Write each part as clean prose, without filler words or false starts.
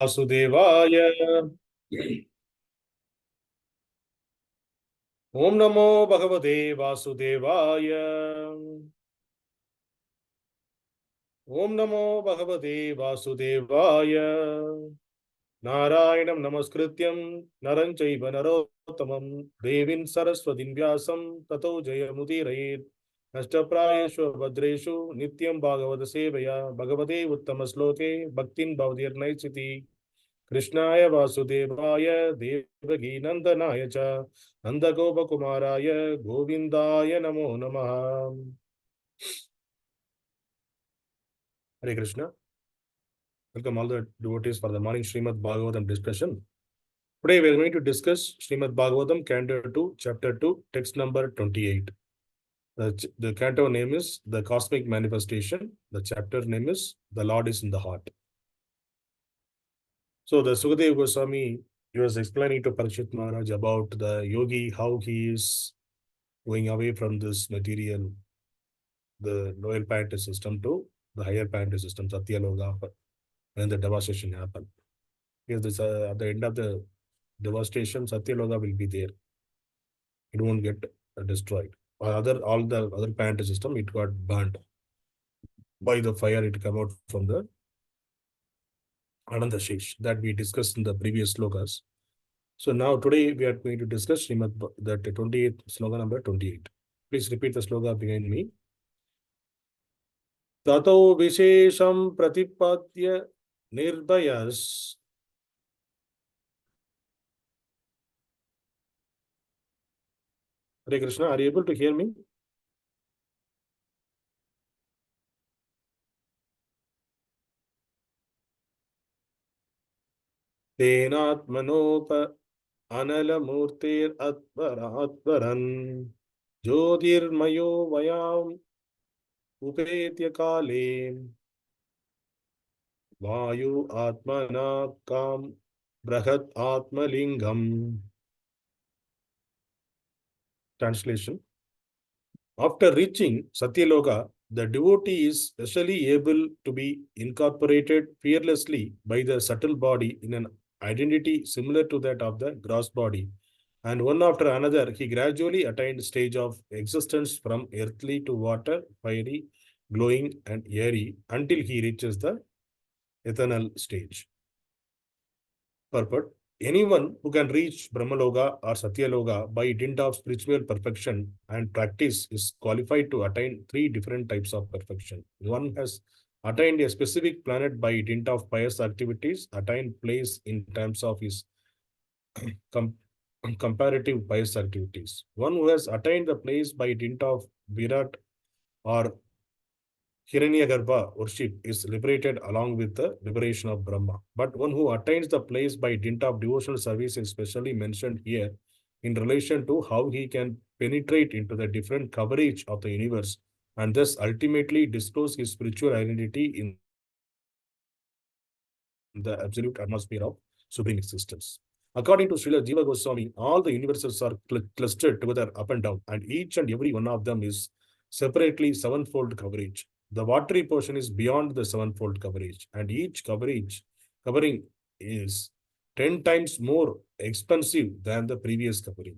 Vasudevaya. Om Namo Bhagavate Vasudevaya. Om Namo Bhagavate Vasudevaya. Narayanam Namaskrityam Naranchaiva Narottamam Devin Saraswatin Vyasam Tato Jayamudirayet Nashtaprayeshu Bhadreshu Nityam Bhagavata Sevaya Bhagavate Uttamasloke Bhaktin Bhavdirnaisiti Krishnaya Vasudevaya Devagi Nandanaya Cha Nandagopakumaraya Govindaya Namo Namaha. Hare Krishna. Welcome all the devotees for the morning Srimad Bhagavatam discussion. Today we are going to discuss Srimad Bhagavatam, Canto 2, Chapter 2, text number 28. The canto name is The Cosmic Manifestation. The chapter name is The Lord is in the Heart. So the Sukadeva Goswami, he was explaining to Parikshit Maharaj about the yogi, how he is going away from this material, the lower planetary system to the higher planetary system, Satya Loga, when the devastation happened. Because this, at the end of the devastation, Satya Loga will be there. It won't get destroyed. All the other planetary system, it got burnt by the fire. It came out from the Ananda Shesh that we discussed in the previous slokas. So now today we are going to discuss Srimad, that 28th sloka number 28. Please repeat the sloka behind me. Tato viśeṣaṁ pratipadya nirbhayas. Hare Krishna, are you able to hear me? tenātmanāpo anala-mūrtir atvaran jyotirmayo vāyum upetya kāle vāyv-ātmanā khaṁ bṛhad ātma-liṅgam. Translation. After reaching Satyaloka, the devotee is specially able to be incorporated fearlessly by the subtle body in an identity similar to that of the gross body. And one after another, he gradually attained stage of existence from earthly to water, fiery, glowing, and airy until he reaches the eternal stage. Purport. Anyone who can reach Brahmaloka or Satyaloka by dint of spiritual perfection and practice is qualified to attain three different types of perfection. One has attained a specific planet by dint of pious activities, attained place in terms of his comparative pious activities. One who has attained the place by dint of Virat or Hiranyagarbha worship is liberated along with the liberation of Brahma. But one who attains the place by dint of devotional service is specially mentioned here in relation to how he can penetrate into the different coverage of the universe and thus ultimately disclose his spiritual identity in the absolute atmosphere of supreme existence. According to Srila Jiva Goswami, all the universes are clustered together up and down, and each and every one of them is separately sevenfold coverage. The watery portion is beyond the sevenfold coverage, and each covering is 10 times more expensive than the previous covering.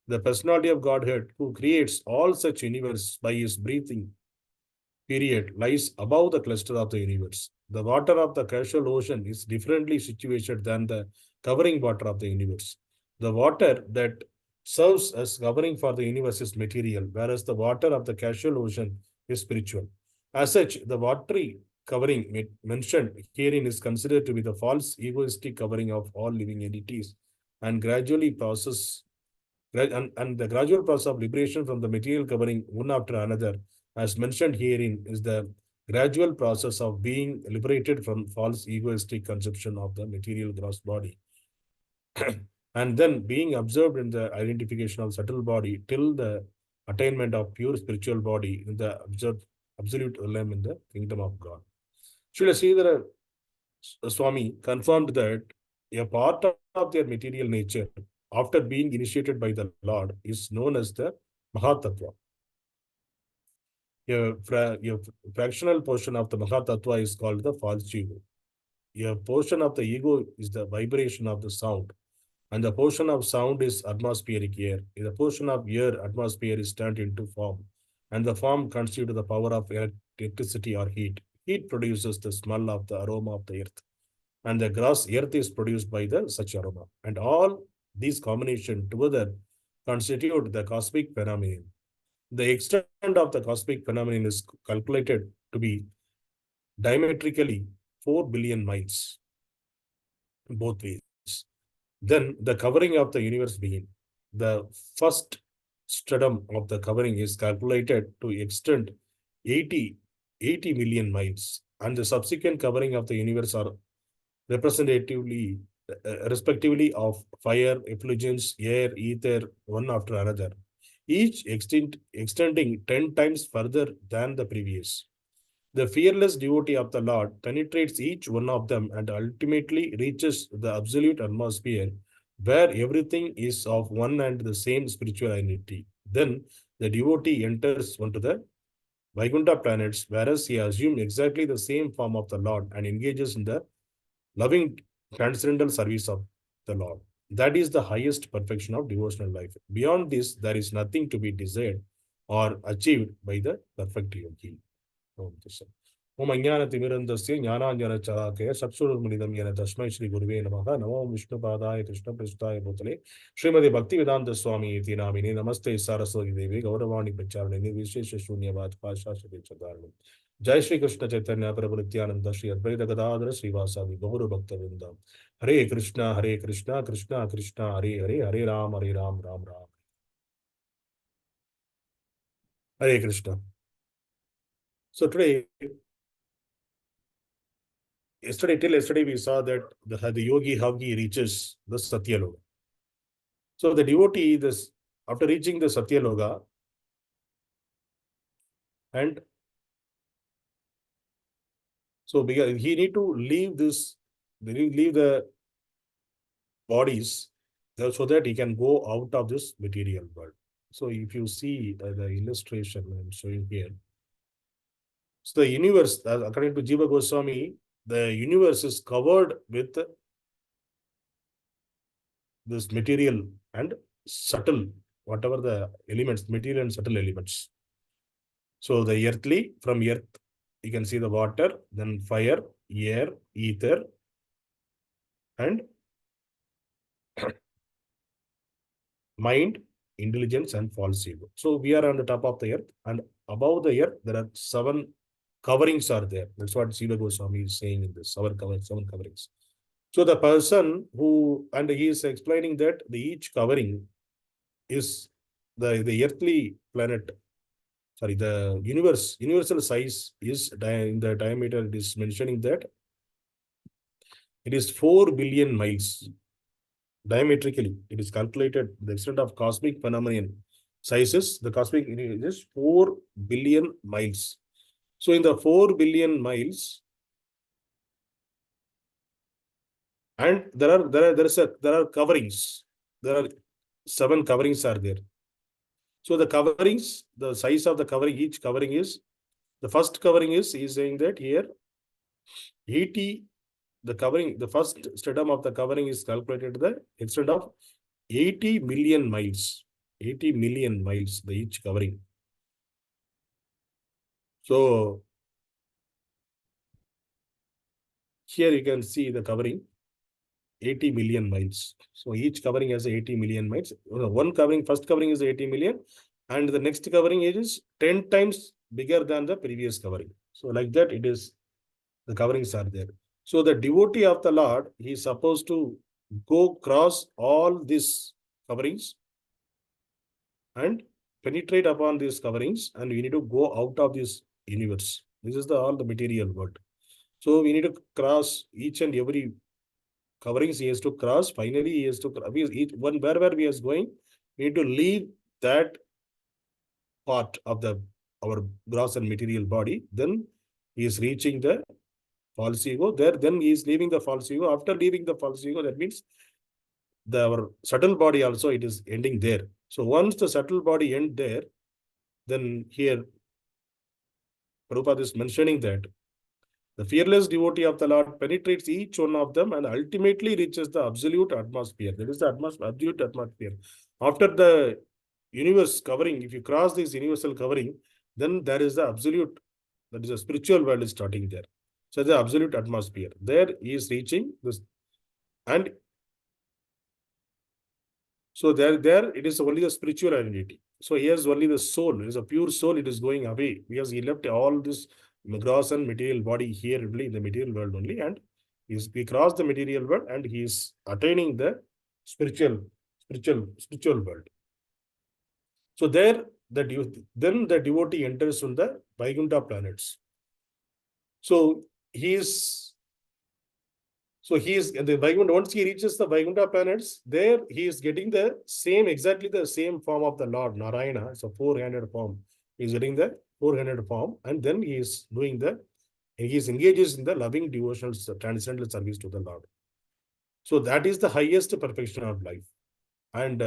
The personality of Godhead, who creates all such universe by his breathing period, lies above the cluster of the universe. The water of the casual ocean is differently situated than the covering water of the universe. The water that serves as covering for the universe is material, whereas the water of the casual ocean is spiritual. As such, the watery covering mentioned herein is considered to be the false egoistic covering of all living entities and the gradual process of liberation from the material covering one after another, as mentioned herein, is the gradual process of being liberated from false egoistic conception of the material gross body and then being observed in the identification of subtle body till the attainment of pure spiritual body in the absolute realm in the kingdom of God. Srila Sridhara Swami confirmed that a part of their material nature, after being initiated by the Lord, is known as the Mahatattva. A fractional portion of the Mahatattva is called the false ego. A portion of the ego is the vibration of the sound, and the portion of sound is atmospheric air. The portion of air atmosphere is turned into form, and the form constitutes the power of electricity or heat. Heat produces the smell of the aroma of the earth, and the gross earth is produced by the such aroma. And all these combination together constitute the cosmic phenomenon. The extent of the cosmic phenomenon is calculated to be diametrically 4 billion miles both ways. Then the covering of the universe begins. The first stratum of the covering is calculated to extend 80 million miles, and the subsequent covering of the universe are respectively of fire, effulgence, air, ether, one after another, each extending 10 times further than the previous. The fearless devotee of the Lord penetrates each one of them and ultimately reaches the absolute atmosphere where everything is of one and the same spiritual identity. Then the devotee enters onto the Vaikuntha planets, whereas he assumes exactly the same form of the Lord and engages in the loving transcendental service of the Lord. That is the highest perfection of devotional life. Beyond this, there is nothing to be desired or achieved by the perfect yogi. Om Tassa. Om Ajnana-timirandasya Jnananjana-chalakaya Chakshurunmilitam Yena Tasmai Shri Gurave Namaha Namo Vishnu Padaya Krishna Prasthaya Bhutale Srimati Bhaktivedanta Swami Iti Namini Namaste Saraswati Devi Gauravani Pacharani viśeṣaṁ Bhashashade Chadarani. Jai Shri Krishna Chaitanya Prabhu Nityananda Shri Advaita Gadadhara Srivasadi Gaura Bhakta Vrinda. Hare Krishna Krishna Krishna Hare Hare Hare Ram Ram Ram. Hare Krishna. So today, till yesterday we saw that the yogi, how he reaches the Satyaloka. So the devotee, after reaching the Satyaloka, and so he need to leave the bodies so that he can go out of this material world. So if you see the illustration I'm showing here, so the universe, according to Jiva Goswami, the universe is covered with this material and subtle, whatever the elements, material and subtle elements. So the earthly, from earth, you can see the water, then fire, air, ether, and mind, intelligence, and false ego. So we are on the top of the earth, and above the earth, there are 7 coverings are there. That's what Jiva Goswami is saying in this, 7 coverings. So the person who, and he is explaining that each covering is the earthly planet, sorry, the universal size is in the diameter, it is mentioning that it is 4 billion miles. Diametrically, it is calculated the extent of cosmic phenomenon sizes, the cosmic is 4 billion miles. So in the 4 billion miles, and there are coverings. There are 7 coverings are there. So the coverings, the size of the covering, each covering is, the first covering is saying that here 80, the first stratum of the covering is calculated the extent of 80 million miles. 80 million miles, the each covering. So here you can see the covering 80 million miles. So each covering has 80 million miles. One covering, first covering is 80 million, and the next covering is 10 times bigger than the previous covering. So like that, it is, the coverings are there. So the devotee of the Lord, he is supposed to go cross all these coverings and penetrate upon these coverings, and we need to go out of this universe. This is all the material world. So we need to cross each and every coverings he has to cross. Finally, he has to wherever he is going, we need to leave that part of our gross and material body. Then he is reaching the false ego. Then he is leaving the false ego. After leaving the false ego, that means our subtle body also, it is ending there. So once the subtle body end there, then here Prabhupada is mentioning that The fearless devotee of the Lord penetrates each one of them and ultimately reaches the absolute atmosphere. That is the absolute atmosphere. After the universe covering, if you cross this universal covering, then there is the absolute, that is a spiritual world is starting there. So the absolute atmosphere. There he is reaching this, and so there it is only the spiritual identity. So he has only the soul. It is a pure soul. It is going away because he left all this gross and material body here only in the material world only, and he crossed the material world and he is attaining the spiritual world. So then the devotee enters on the Vaikuntha planets. So he is the Vaikuntha. Once he reaches the Vaikuntha planets, there he is getting exactly the same form of the Lord Narayana. It's a 400 form. He is getting the 400 form, and then he is engages in the loving devotional transcendental service to the Lord. So that is the highest perfection of life. And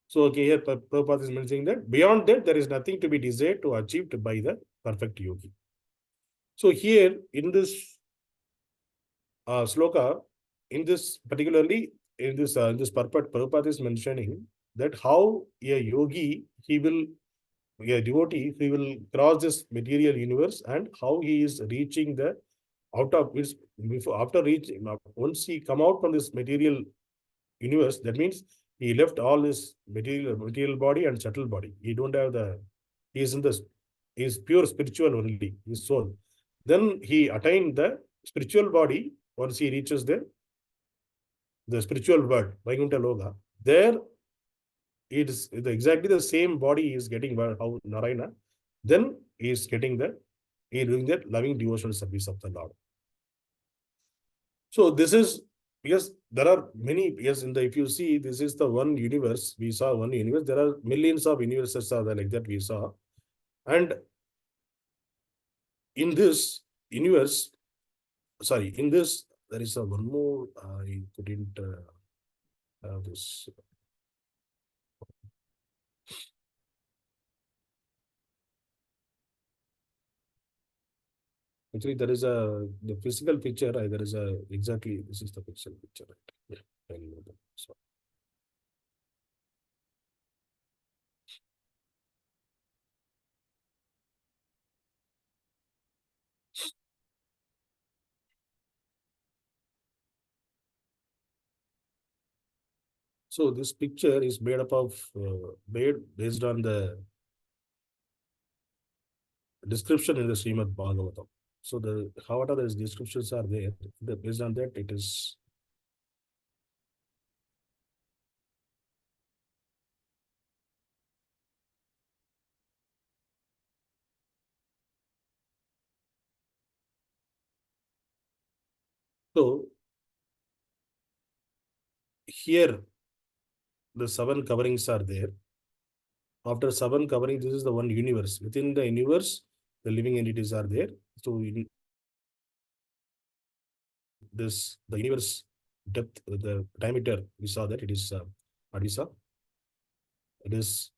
so okay, here Prabhupada is mentioning that beyond that there is nothing to be desired to achieved by the perfect yogi. So here in this sloka, in this particularly in this purport, Prabhupada is mentioning that how a yogi, a devotee, he will cross this material universe, and how he is reaching the out of his after reaching, once he come out from this material universe, that means he left all his material body and subtle body. He don't have he is pure spiritual only, his soul. Then he attained the spiritual body. Once he reaches the spiritual world, Vaikuntha Loka, there it is exactly the same body he is getting how Narayana. Then he is getting he is doing that loving devotional service of the Lord. So this is because there are many, yes, if you see, this is the one universe. We saw one universe. There are millions of universes are there like that we saw. And in this universe, in this, there is one more, I couldn't have this. Actually, there is the physical picture, there is exactly, this is the physical picture, right? Yeah, I know that. So this picture is made up of, based on the description in the Srimad Bhagavatam. So however these descriptions are there, based on that it is. So here the 7 coverings are there. After 7 coverings, this is the one universe. Within the universe, the living entities are there. So in the universe depth, the diameter, we saw that it is what we saw. It is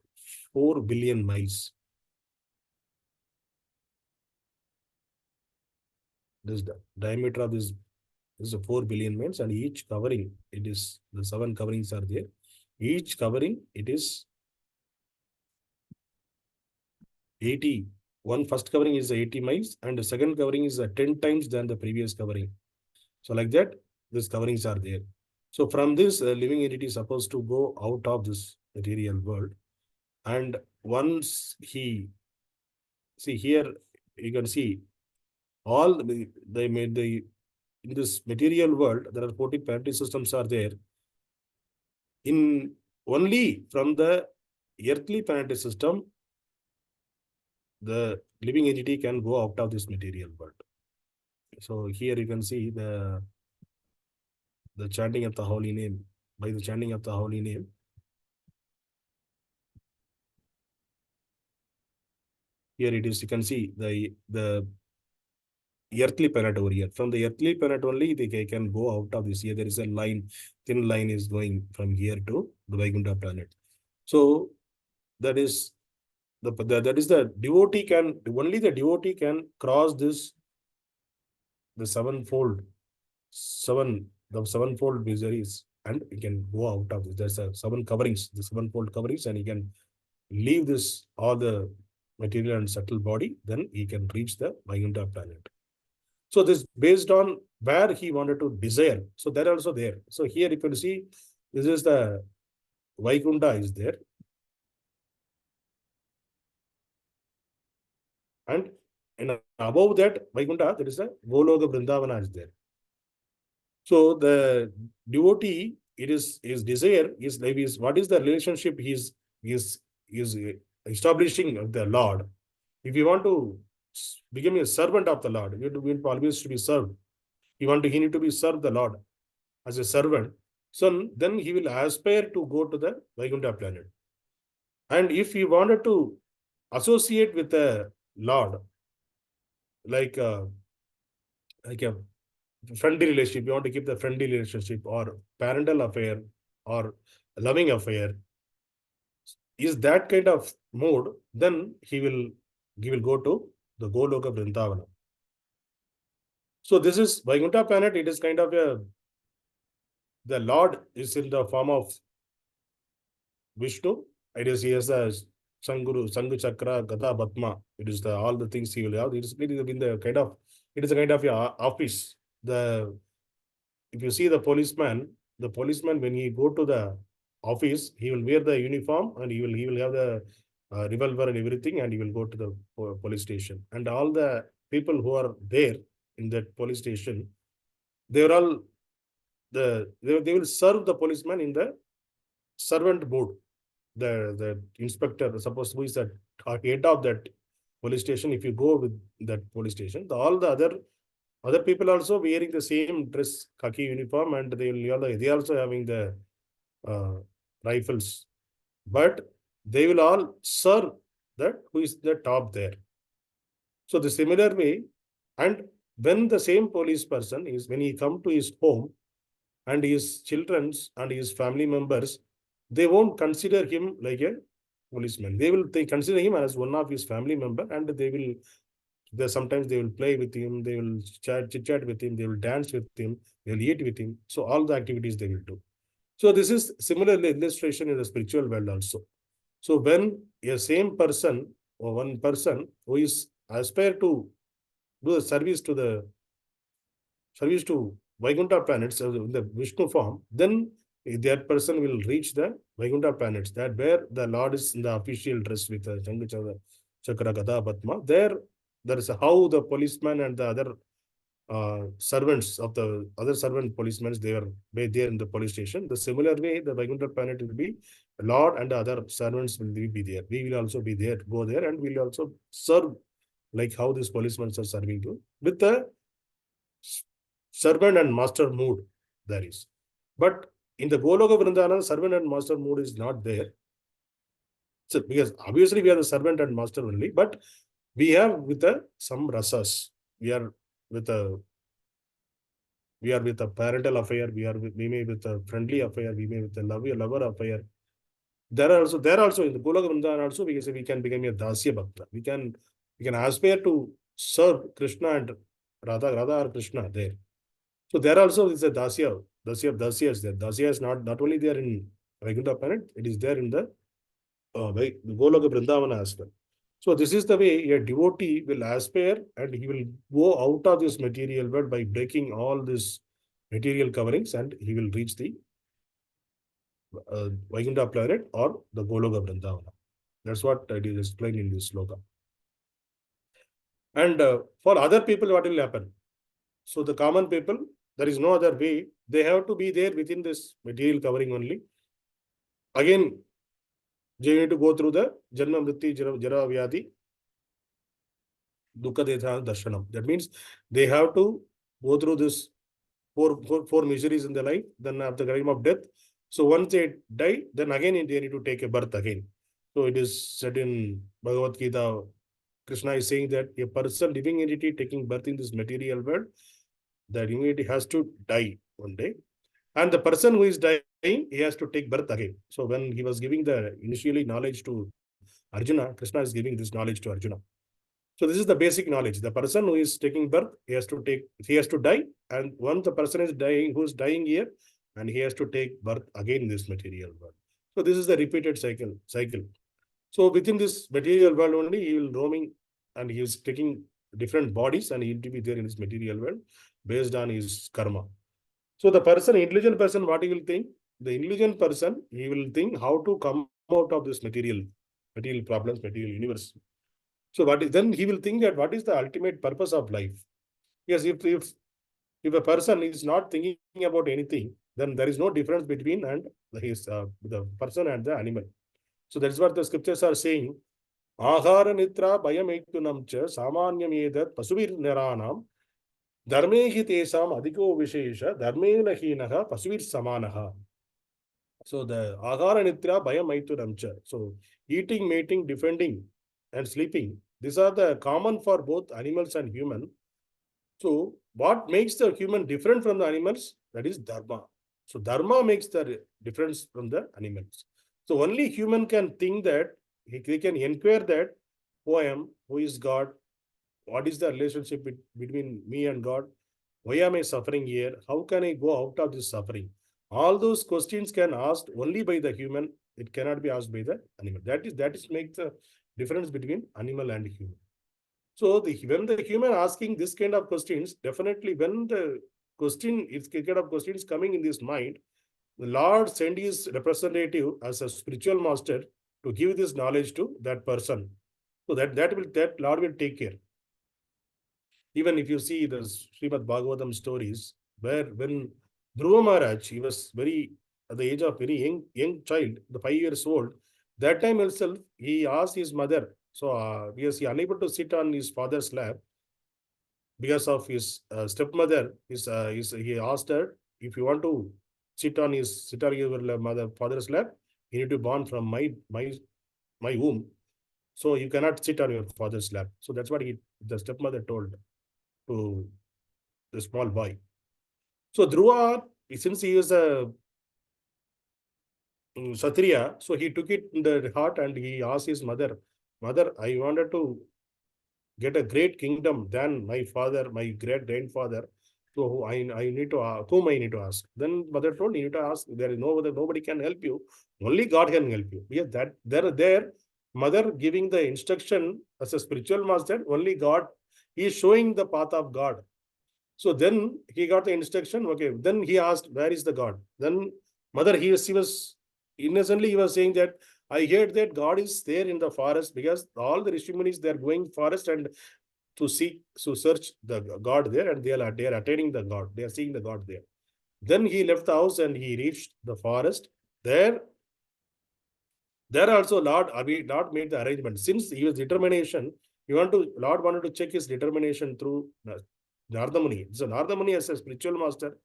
4 billion miles. This the diameter of this is 4 billion miles, and each covering, it is the 7 coverings are there. Each covering, it is 80. One first covering is 80 miles, and the second covering is 10 times than the previous covering. So like that, these coverings are there. So from this, living entity is supposed to go out of this material world. And once see here, you can see all they made in this material world, there are 40 planetary systems are there. In only from the earthly planetary system, the living entity can go out of this material world. So here you can see the chanting of the holy name. By the chanting of the holy name, here it is, you can see the earthly planet over here. From the earthly planet only, they can go out of this. Here there is a line, thin line is going from here to the Vaikuntha planet. So that is that is the devotee can, only the devotee can cross this, the sevenfold miseries, and he can go out of this. There's a seven coverings, the sevenfold coverings, and he can leave this, all the material and subtle body, then he can reach the Vaikuntha planet. So this based on where he wanted to desire. So they're also there. So here you can see, this is the Vaikuntha is there. And above that Vaikuntha, there is a Goloka Vrindavana is there. So the devotee, his desire is like, what is the relationship is establishing of the Lord. If you want to become a servant of the Lord, you always to be served. He need to be served the Lord as a servant. So then he will aspire to go to the Vaikuntha planet. And if he wanted to associate with the Lord, like a friendly relationship, you want to keep the friendly relationship or parental affair or loving affair, is that kind of mood, then he will go to the Goloka Vrindavana. So this is Vaikuntha planet. It is kind of the Lord is in the form of Vishnu. It is, he has a Sanghu Chakra, Gada, Batma. It is all the things he will have. It is in the kind of, it is a kind of office. If you see the policeman when he go to the office, he will wear the uniform and he will have the revolver and everything, and he will go to the police station. And all the people who are there in that police station, they are all they will serve the policeman in the servant mode. The inspector, suppose who is the head of that police station, if you go with that police station, all the other people also wearing the same dress, khaki uniform, and they also having the rifles, but they will all serve that who is the top there. So the similar way, and when the same police person is, when he come to his home, and his children's and his family members, they won't consider him like a policeman. They consider him as one of his family member, and sometimes they will play with him, they will chit chat with him, they will dance with him, they will eat with him. So all the activities they will do. So this is similarly illustration in the spiritual world also. So when a same person or one person who is aspire to do the service to Vaikuntha planets in the Vishnu form, then that person will reach the Vaikuntha planets, that where the Lord is in the official dress with the Sangha Chakra Gada Batma. There is how the policeman and the other servants of the other servant policemen, they are there in the police station. The similar way, the Vaikuntha planet will be Lord and the other servants will be there. We will also be there, go there, and we will also serve like how these policemen are serving you with the servant and master mood there is. But in the Goloka Vrindavana, servant and master mood is not there. So because obviously we are the servant and master only, but we have with some rasas. We are with a parental affair, we may with a friendly affair, we may with a lover affair. There also in the Goloka Vrindavana also we can become a Dasya Bhakta. We can aspire to serve Krishna and Radha or Krishna there. So there also is a Dasya is there. Dasya is not only there in Vaikuntha planet, it is there in the Goloka Vrindavana as well. So this is the way a devotee will aspire, and he will go out of this material world by breaking all these material coverings, and he will reach the Vaikuntha planet or the Goloka Vrindavana. That's what it is explained in this sloka. And for other people, what will happen? So the common people, there is no other way. They have to be there within this material covering only. Again, they need to go through the Janma Mrityu Jara Vyadhi Dukkha Detha Darshanam. That means they have to go through this four miseries in their life, then at the time of death. So once they die, then again they need to take a birth again. So it is said in Bhagavad Gita, Krishna is saying that a person, living entity taking birth in this material world, that entity has to die one day. And the person who is dying, he has to take birth again. So when he was giving the initially knowledge to Arjuna, Krishna is giving this knowledge to Arjuna. So this is the basic knowledge. The person who is taking birth, he has to die. And once the person is dying, who is dying here, and he has to take birth again in this material world. So this is the repeated cycle. So within this material world only, he will roaming and he is taking different bodies and he will be there in this material world based on his karma. So the person, intelligent person, what he will think? The intelligent person, he will think how to come out of this material problems, material universe. So then he will think that what is the ultimate purpose of life? Yes, if a person is not thinking about anything, then there is no difference between the person and the animal. So that's what the scriptures are saying. Ahara nitra bhayam cha samanyam edat pasuvir niranam dharme hi tesam adhiko vishesha dharmena hinaha pasuvir samanaha. So the ahara nitra bhayam cha. So eating, mating, defending, and sleeping, these are the common for both animals and human. So what makes the human different from the animals? That is dharma. So dharma makes the difference from the animals. So only human can think that, he can inquire that, who I am, who is God, what is the relationship between me and God, why am I suffering here, how can I go out of this suffering? All those questions can asked only by the human. It cannot be asked by the animal. That is makes the difference between animal and human. So when the human asking this kind of questions, definitely when the question is kind of questions coming in this mind, the Lord send his representative as a spiritual master to give this knowledge to that person. So that Lord will take care. Even if you see the Srimad Bhagavatam stories, where when Dhruva Maharaj, he was at the age of very young child, the 5 years old, that time himself, he asked his mother, so because he unable to sit on his father's lap, because of his stepmother, he asked her, if you want to sit on your father's lap, you need to born from my womb. So you cannot sit on your father's lap. So that's what the stepmother told to the small boy. So Dhruva, since he is a Satriya, so he took it in the heart and he asked his mother, Mother, I wanted to get a great kingdom than my father, my great grandfather. So I need to whom I need to ask. Then mother told, you need to ask. There is nobody can help you. Only God can help you. Yes, that there mother giving the instruction as a spiritual master. Only God is showing the path of God. So then he got the instruction. Okay. Then he asked, where is the God? Then mother, he was innocently, he was saying that I heard that God is there in the forest, because all the Rishi Munis, they are going forest and to search the God there, and they are attaining the God. They are seeing the God there. Then he left the house and he reached the forest. There also Lord made the arrangement. Since he was determination, Lord wanted to check his determination through Narada Muni. So Narada Muni as a spiritual master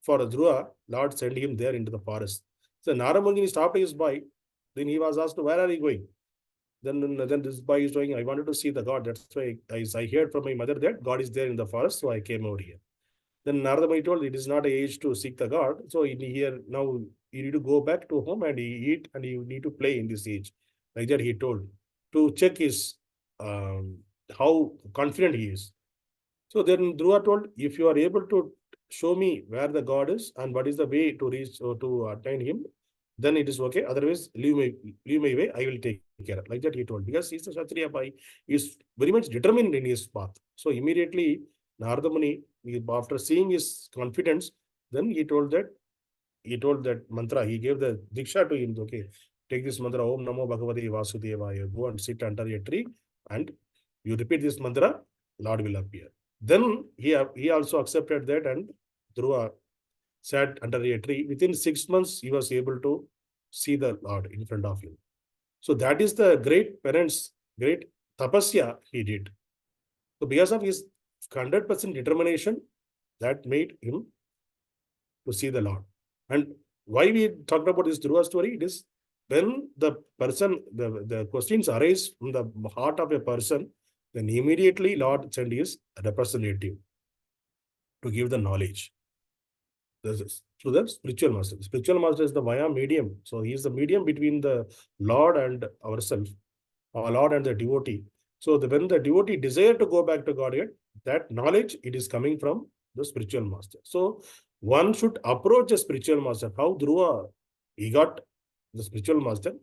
for Dhruva, Lord sent him there into the forest. So Narada Muni stopped his boy. Then he was asked, where are you going? Then this boy is saying, I wanted to see the God. That's why I heard from my mother that God is there in the forest, so I came over here. Then Narada Muni told, it is not an age to seek the God. So in here, now you need to go back to home and eat, and you need to play in this age. Like that he told, to check his how confident he is. So then Dhruva told, if you are able to show me where the God is and what is the way to reach or to attain him, then it is okay. Otherwise, leave my way, I will take care. Like that he told, because he's a Kshatriya boy, he is very much determined in his path. So immediately, Narada Muni, after seeing his confidence, then he told that mantra, he gave the diksha to him. Okay, take this mantra, Om Namo Bhagavate Vasudevaya. Go and sit under a tree and you repeat this mantra, Lord will appear. Then he also accepted that, and Dhruva sat under a tree. Within 6 months, he was able to see the Lord in front of him. So that is the great tapasya he did. So because of his 100% determination, that made him to see the Lord. And why we talked about this Dhruva story, it is when the person, the questions arise from the heart of a person, then immediately Lord sent his representative to give the knowledge. This is through the spiritual master. The spiritual master is the via medium. So he is the medium between the Lord and ourselves. our Lord and the devotee. So when the devotee desire to go back to Godhead, that knowledge, it is coming from the spiritual master. So one should approach a spiritual master. How Dhruva, he got the spiritual master.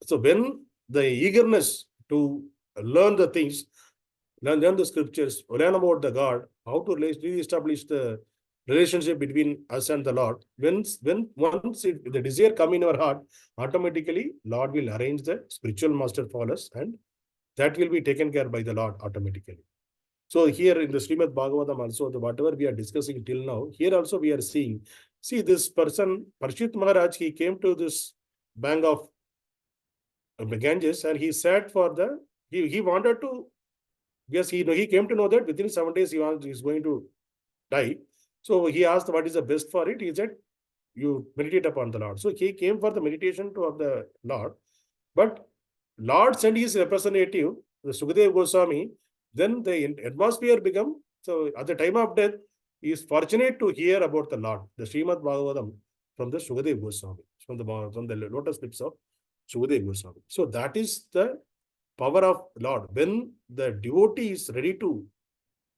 So when the eagerness to learn the things, learn the scriptures, learn about the God, how to re-establish the relationship between us and the Lord. When once the desire come in our heart, automatically Lord will arrange the spiritual master for us, and that will be taken care by the Lord automatically. So here in the Srimad Bhagavatam also, whatever we are discussing till now, here also we are seeing, see this person, Parshit Maharaj, he came to this bank of Ganges and he sat for the, he wanted to, yes, he came to know that within 7 days he's going to die. So he asked what is the best for it. He said, you meditate upon the Lord. So he came for the meditation of the Lord. But Lord sent his representative, the Sukadeva Goswami, then the atmosphere become, so at the time of death, he is fortunate to hear about the Lord, the Srimad Bhagavatam from the Sukadeva Goswami, from the lotus lips of Sukadeva Goswami. So that is the power of Lord. When the devotee is ready to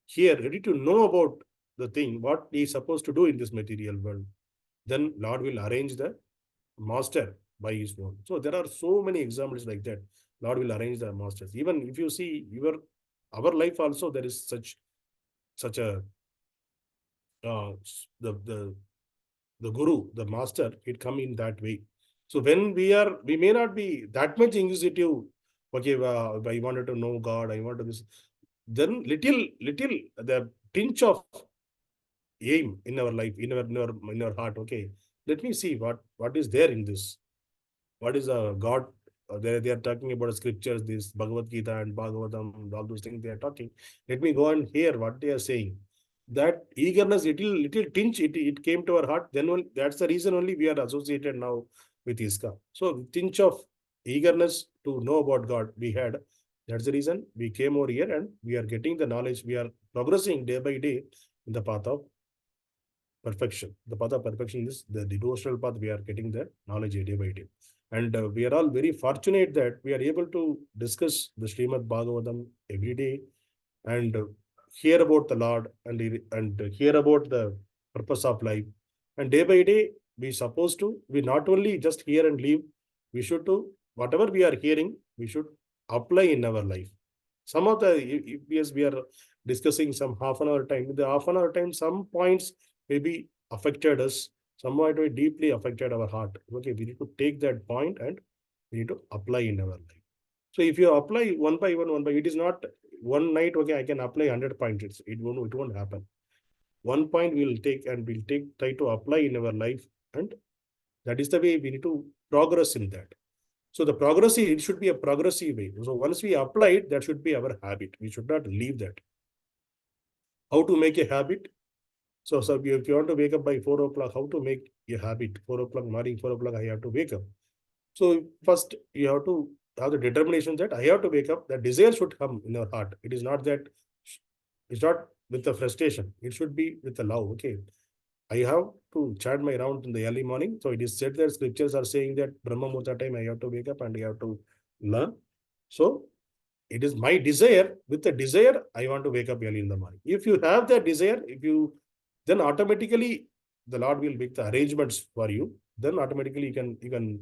hear, ready to know about the thing, what he is supposed to do in this material world, then Lord will arrange the master by his own. So there are so many examples like that. Lord will arrange the masters. Even if you see our life also, there is such a the guru, the master, it come in that way. So when we may not be that much inquisitive. Okay, I wanted to know God, I want to this. Then little the pinch of aim in our life, in our heart. Okay, let me see what is there in this. What is a God? They are talking about scriptures, this Bhagavad Gita and Bhagavatam, all those things they are talking. Let me go and hear what they are saying. That eagerness, little tinge, it came to our heart. Then that's the reason only we are associated now with ISKA. So tinge of eagerness to know about God we had. That's the reason we came over here and we are getting the knowledge. We are progressing day by day in the path of perfection. The path of perfection is the devotional path. We are getting the knowledge day by day. And we are all very fortunate that we are able to discuss the Srimad Bhagavatam every day and hear about the Lord and hear about the purpose of life. And day by day, we not only just hear and leave, we should do whatever we are hearing, we should apply in our life. Some of the, yes, we are discussing some half an hour time. In the half an hour time, some points maybe affected us, somewhat deeply affected our heart. Okay, we need to take that point and we need to apply in our life. So if you apply one by one, it is not one night, okay, I can apply 100 points. It won't happen. One point we will take and try to apply in our life, and that is the way we need to progress in that. So the progressive, it should be a progressive way. So once we apply it, that should be our habit. We should not leave that. How to make a habit? So if you want to wake up by 4 o'clock, how to make a habit? 4 o'clock, morning 4 o'clock, I have to wake up. So first you have to have the determination that I have to wake up. The desire should come in our heart. It is not that, it's not with the frustration. It should be with the love. Okay, I have to chant my round in the early morning. So it is said that scriptures are saying that Brahma Muhurta time I have to wake up and I have to learn. So it is my desire. With the desire, I want to wake up early in the morning. If you have that desire, then automatically the Lord will make the arrangements for you. Then automatically you can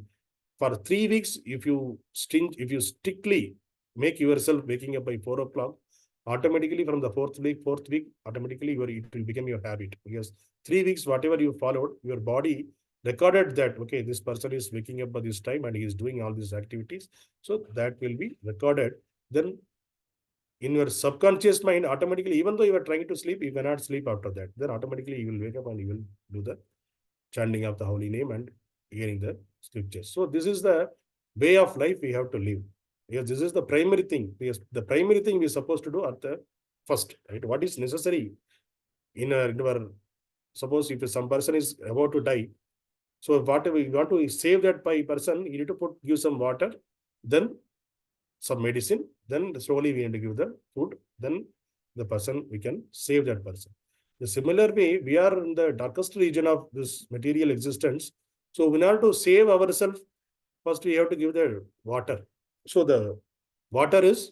for 3 weeks, if you strictly make yourself waking up by 4 o'clock, automatically from the fourth week, automatically it will become your habit. Because 3 weeks, whatever you followed, your body recorded that, okay, this person is waking up by this time and he is doing all these activities. So that will be recorded. Then in your subconscious mind, automatically, even though you are trying to sleep, you cannot sleep after that. Then automatically you will wake up and you will do the chanting of the holy name and hearing the scriptures. So this is the way of life we have to live. Yes, this is the primary thing. Yes, the primary thing we are supposed to do at the first, right? What is necessary in our suppose if some person is about to die, so whatever you want to save that person, you need to give some water, then some medicine, then slowly we need to give the food, then the person, we can save that person. The similar way, we are in the darkest region of this material existence. So in order to save ourselves, first we have to give the water. So Water is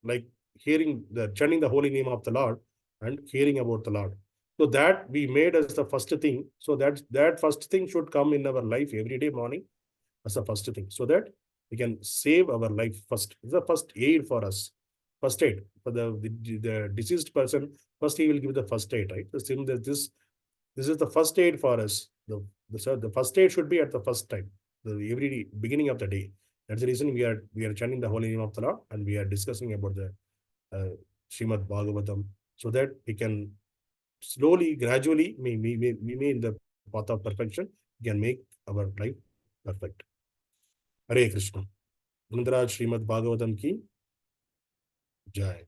like chanting the holy name of the Lord and hearing about the Lord. So that we made as the first thing. So that first thing should come in our life every day morning as the first thing, so that we can save our life first. It's the first aid for us. First aid for the deceased person. First, he will give the first aid, right? The same that this is the first aid for us. The first aid should be at the first time, every beginning of the day. That's the reason we are chanting the holy name of the Lord, and we are discussing about the Srimad Bhagavatam, so that we can slowly, gradually, we may in the path of perfection, we can make our life perfect. Hare Krishna. Grantaraj Srimad Bhagavatam ki Jai.